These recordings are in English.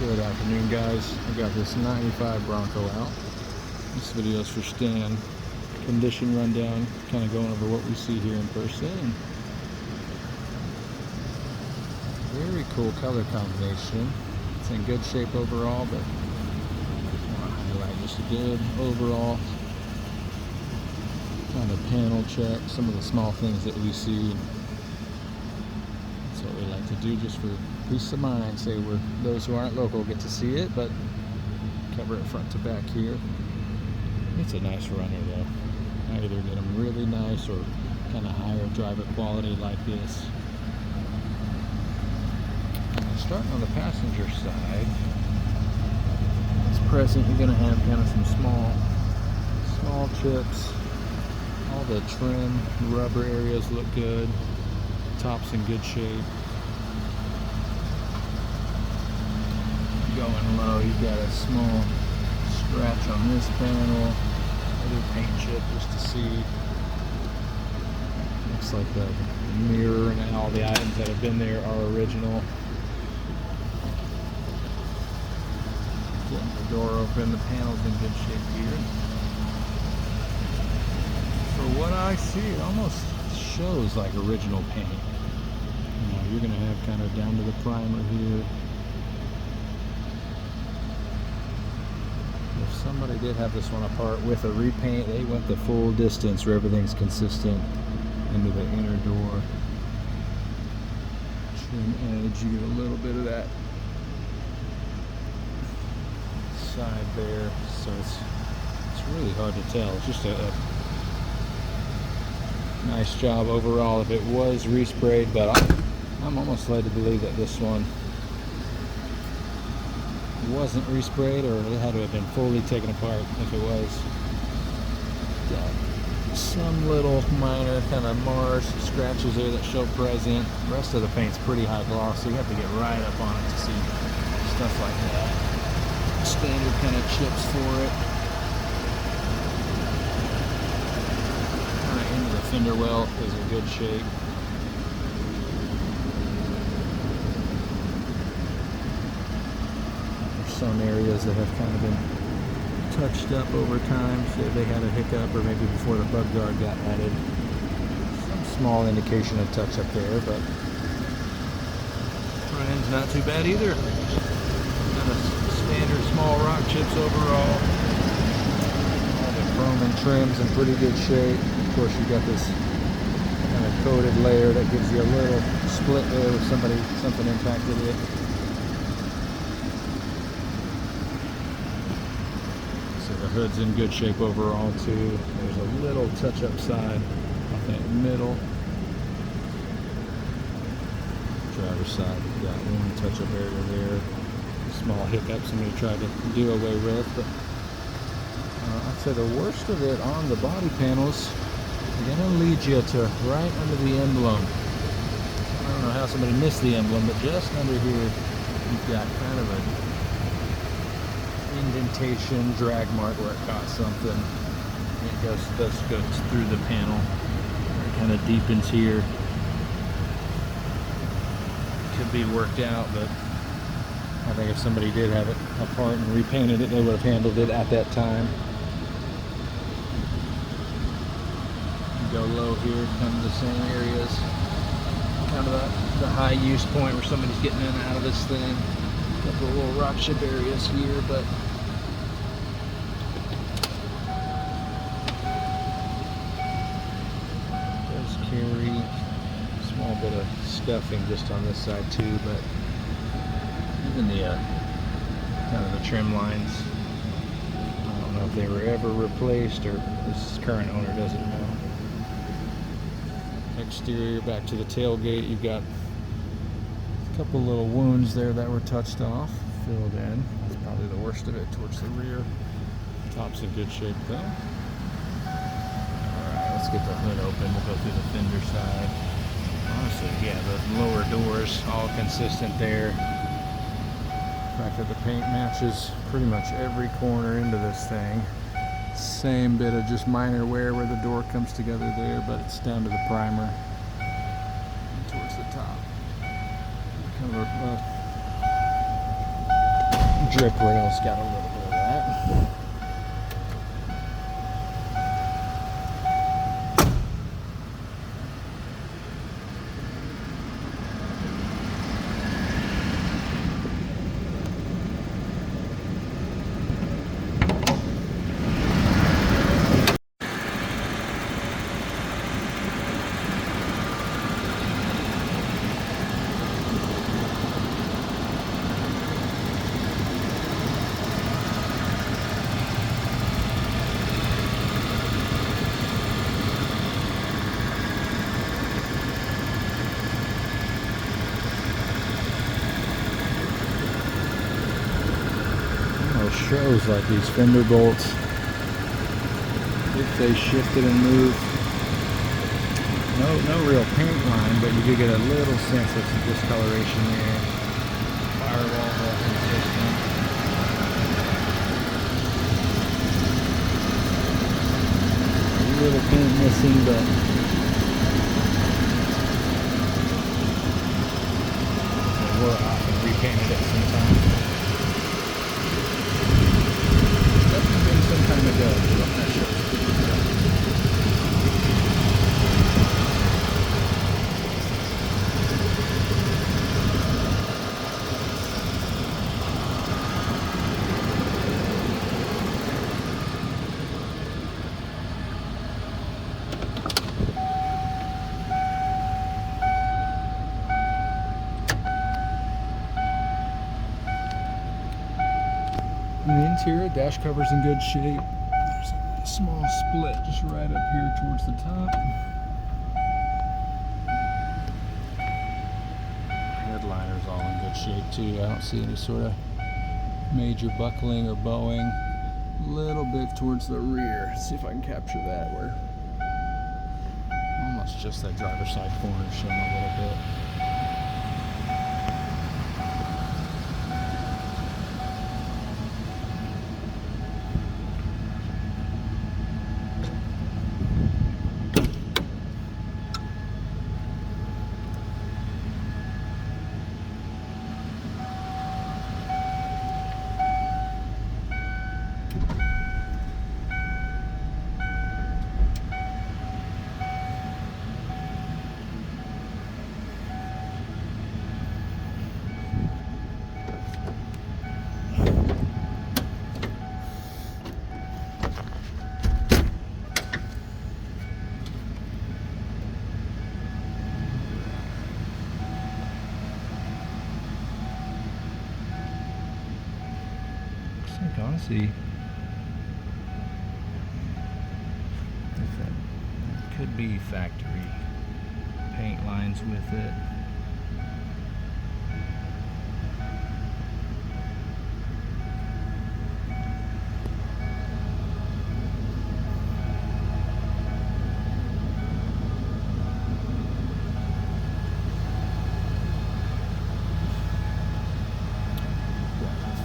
Good afternoon, guys. I got this 95 Bronco out. This video is for Stan. Condition rundown, kind of going over what we see here in person. Very cool color combination. It's in good shape overall, but I want to highlight just a good overall kind of panel check. Some of the small things that we see. That's what we like to do, just for peace of mind. Say we're those who aren't local get to see it, but cover it front to back here. It's a nice runner though. I either get them really nice or kind of higher driver quality like this. Starting on the passenger side, it's present. You're going to have kind of some small chips. All the trim rubber areas look good. Top's in good shape. Going low, you've got a small scratch on this panel. Other paint chip just to see. Looks like the mirror and all the items that have been there are original. Getting the door open, the panel's in good shape here. For what I see, it almost shows like original paint. You know, you're going to have kind of down to the primer here. If somebody did have this one apart with a repaint, they went the full distance where everything's consistent into the inner door. Trim edge, you get a little bit of that side there, so it's really hard to tell. It's just a nice job overall. If it was resprayed, but I'm almost led to believe that this one wasn't resprayed, or it had to have been fully taken apart if it was. Got some little minor kind of Mars scratches there that show present. The rest of the paint's pretty high gloss, so you have to get right up on it to see stuff like that. Standard kind of chips for it. Kind of into the fender well is in good shape. There's some areas that have kind of been touched up over time, so they had a hiccup, or maybe before the bug guard got added. Some small indication of touch up there, but front end's not too bad either. Standard small rock chips overall. All the chrome and trims in pretty good shape. Of course, you got this kind of coated layer that gives you a little split there if something impacted it. So the hood's in good shape overall too. There's a little touch up side off that middle. Driver's side, we've got one touch up area there. Small hiccups I'm going to try to do away with, but I'd say the worst of it on the body panels are going to lead you to right under the emblem. I don't know how somebody missed the emblem, but just under here you've got kind of an indentation, drag mark where it caught something. It goes through the panel. It kind of deepens here. Could be worked out, but I think if somebody did have it apart and repainted it, they would have handled it at that time. Go low here, come to the same areas. Kind of the high use point where somebody's getting in and out of this thing. Got the little rock chip areas here, but it does carry a small bit of scuffing just on this side too, but even the kind of the trim lines, I don't know if they were ever replaced or this current owner doesn't know. Exterior, back to the tailgate, you've got a couple little wounds there that were touched off, filled in. That's probably the worst of it towards the rear. Top's in good shape though. Alright, let's get the hood open. We'll go through the fender side. Honestly, yeah, the lower doors all consistent there. The fact that the paint matches pretty much every corner into this thing. Same bit of just minor wear where the door comes together there, but it's down to the primer and towards the top. Kind of a Drip rail's got a little bit of that. Shows like these fender bolts, if they shifted and moved, no real paint line, but you do get a little sense of some discoloration there. Firewall consistent. A little paint missing, but we're off and repainted it sometime. Some time ago, that shows pretty good. In the interior, dash cover's in good shape. There's a small split just right up here towards the top. Headliner's all in good shape too. I don't see any sort of major buckling or bowing. A little bit towards the rear. Let's see if I can capture that where almost just that driver's side corner showing a little bit. Honestly, that could be factory paint lines with it.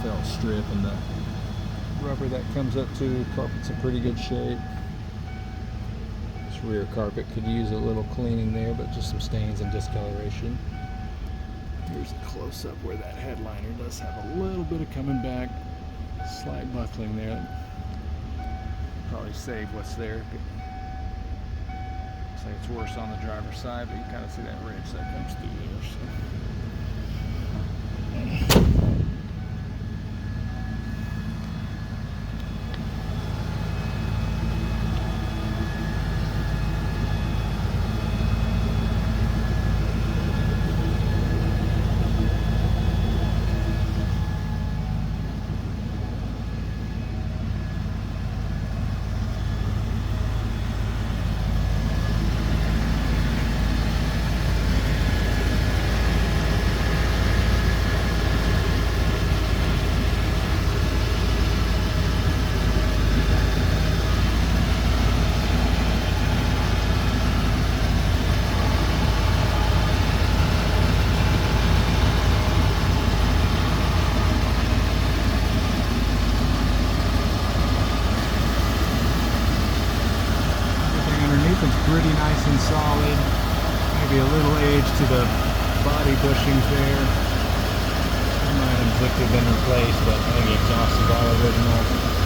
Felt strip and the rubber that comes up to carpet's in pretty good shape. This rear carpet could use a little cleaning there, but just some stains and discoloration. Here's a close-up where that headliner does have a little bit of coming back, slight buckling there. Probably save what's there. Looks like it's worse on the driver's side, but you kind of see that ridge that comes through there. So. Pretty nice and solid. Maybe a little age to the body bushings there. Some items look to have been replaced, but I think the exhaust is all original.